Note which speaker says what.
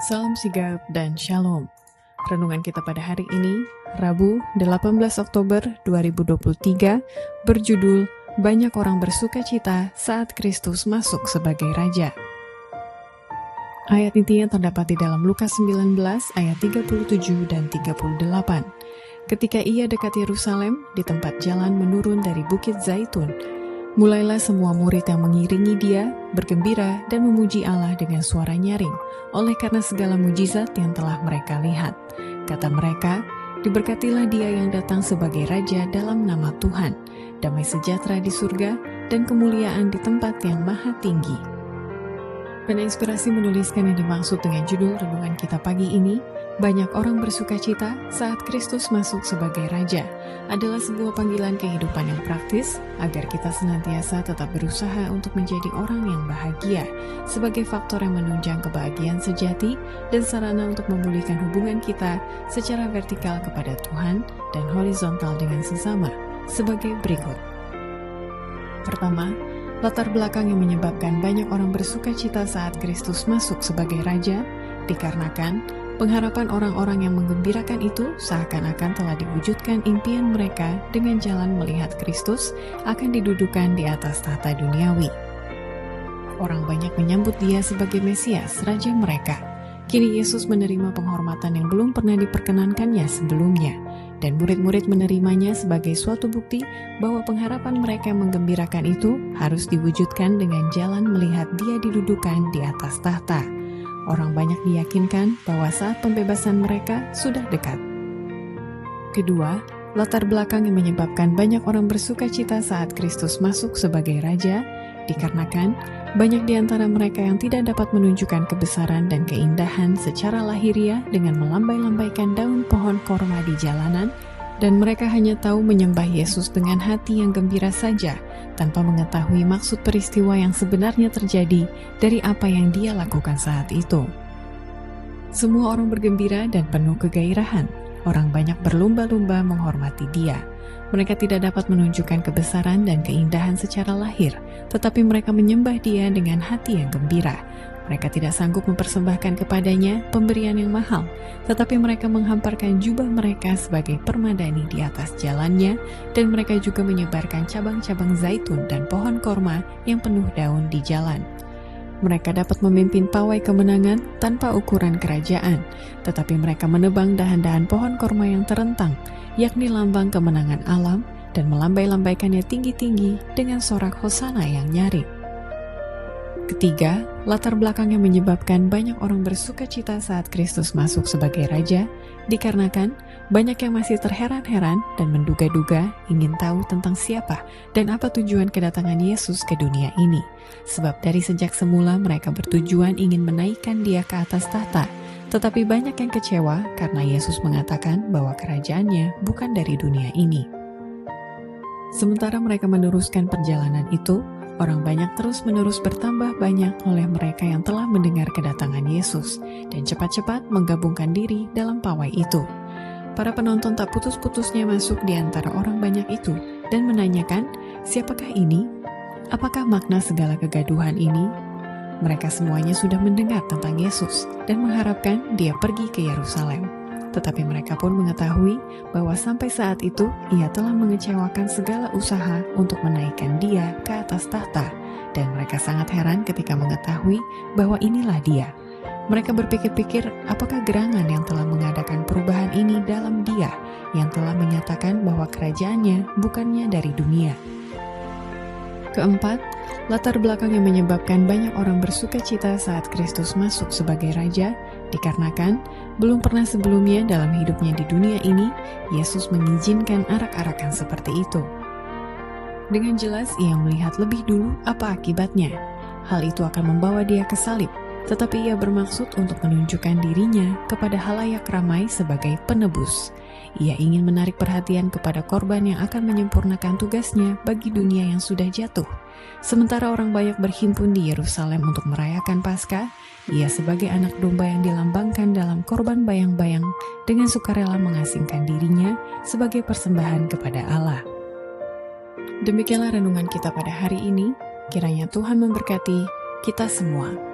Speaker 1: Salam sigap dan shalom. Renungan kita pada hari ini, Rabu 18 Oktober 2023, berjudul Banyak Orang Bersukacita Saat Kristus Masuk Sebagai Raja. Ayat intinya terdapat di dalam Lukas 19 ayat 37 dan 38. Ketika ia dekat Yerusalem, di tempat jalan menurun dari Bukit Zaitun, mulailah semua murid yang mengiringi dia bergembira dan memuji Allah dengan suara nyaring, oleh karena segala mujizat yang telah mereka lihat. Kata mereka, diberkatilah dia yang datang sebagai Raja dalam nama Tuhan, damai sejahtera di surga dan kemuliaan di tempat yang maha tinggi. Peninspirasi menuliskan yang dimaksud dengan judul renungan kita pagi ini, Banyak Orang Bersukacita Saat Kristus Masuk Sebagai Raja, adalah sebuah panggilan kehidupan yang praktis agar kita senantiasa tetap berusaha untuk menjadi orang yang bahagia sebagai faktor yang menunjang kebahagiaan sejati dan sarana untuk memulihkan hubungan kita secara vertikal kepada Tuhan dan horizontal dengan sesama sebagai berikut. Pertama, latar belakang yang menyebabkan banyak orang bersukacita saat Kristus masuk sebagai Raja dikarenakan pengharapan orang-orang yang menggembirakan itu seakan-akan telah diwujudkan impian mereka dengan jalan melihat Kristus akan didudukan di atas tahta duniawi. Orang banyak menyambut dia sebagai Mesias, Raja mereka. Kini Yesus menerima penghormatan yang belum pernah diperkenankannya sebelumnya, dan murid-murid menerimanya sebagai suatu bukti bahwa pengharapan mereka yang menggembirakan itu harus diwujudkan dengan jalan melihat dia didudukan di atas tahta. Orang banyak diyakinkan bahwa saat pembebasan mereka sudah dekat. Kedua, latar belakang yang menyebabkan banyak orang bersukacita saat Kristus masuk sebagai Raja dikarenakan banyak di antara mereka yang tidak dapat menunjukkan kebesaran dan keindahan secara lahiriah dengan melambai-lambaikan daun pohon korma di jalanan, dan mereka hanya tahu menyembah Yesus dengan hati yang gembira saja, tanpa mengetahui maksud peristiwa yang sebenarnya terjadi dari apa yang dia lakukan saat itu. Semua orang bergembira dan penuh kegairahan. Orang banyak berlumba-lumba menghormati dia. Mereka tidak dapat menunjukkan kebesaran dan keindahan secara lahir, tetapi mereka menyembah dia dengan hati yang gembira. Mereka tidak sanggup mempersembahkan kepadanya pemberian yang mahal, tetapi mereka menghamparkan jubah mereka sebagai permadani di atas jalannya, dan mereka juga menyebarkan cabang-cabang zaitun dan pohon korma yang penuh daun di jalan. Mereka dapat memimpin pawai kemenangan tanpa ukuran kerajaan, tetapi mereka menebang dahan-dahan pohon korma yang terentang, yakni lambang kemenangan alam, dan melambai-lambaikannya tinggi-tinggi dengan sorak hosana yang nyaring. Ketiga, latar belakang yang menyebabkan banyak orang bersukacita saat Kristus masuk sebagai Raja dikarenakan banyak yang masih terheran-heran dan menduga-duga ingin tahu tentang siapa dan apa tujuan kedatangan Yesus ke dunia ini. Sebab dari sejak semula mereka bertujuan ingin menaikkan dia ke atas tahta, tetapi banyak yang kecewa karena Yesus mengatakan bahwa kerajaannya bukan dari dunia ini. Sementara mereka meneruskan perjalanan itu, orang banyak terus-menerus bertambah banyak oleh mereka yang telah mendengar kedatangan Yesus dan cepat-cepat menggabungkan diri dalam pawai itu. Para penonton tak putus-putusnya masuk di antara orang banyak itu dan menanyakan, siapakah ini? Apakah makna segala kegaduhan ini? Mereka semuanya sudah mendengar tentang Yesus dan mengharapkan dia pergi ke Yerusalem. Tetapi mereka pun mengetahui bahwa sampai saat itu ia telah mengecewakan segala usaha untuk menaikkan dia ke atas tahta, dan mereka sangat heran ketika mengetahui bahwa inilah dia. Mereka berpikir-pikir apakah gerangan yang telah mengadakan perubahan ini dalam dia, yang telah menyatakan bahwa kerajaannya bukannya dari dunia. Keempat, latar belakang yang menyebabkan banyak orang bersukacita saat Kristus masuk sebagai Raja dikarenakan belum pernah sebelumnya dalam hidupnya di dunia ini Yesus mengizinkan arak-arakan seperti itu. Dengan jelas ia melihat lebih dulu apa akibatnya. Hal itu akan membawa dia ke salib, tetapi ia bermaksud untuk menunjukkan dirinya kepada halayak ramai sebagai penebus. Ia ingin menarik perhatian kepada korban yang akan menyempurnakan tugasnya bagi dunia yang sudah jatuh. Sementara orang banyak berhimpun di Yerusalem untuk merayakan Paskah, ia sebagai anak domba yang dilambangkan dalam korban bayang-bayang dengan sukarela mengasingkan dirinya sebagai persembahan kepada Allah. Demikianlah renungan kita pada hari ini. Kiranya Tuhan memberkati kita semua.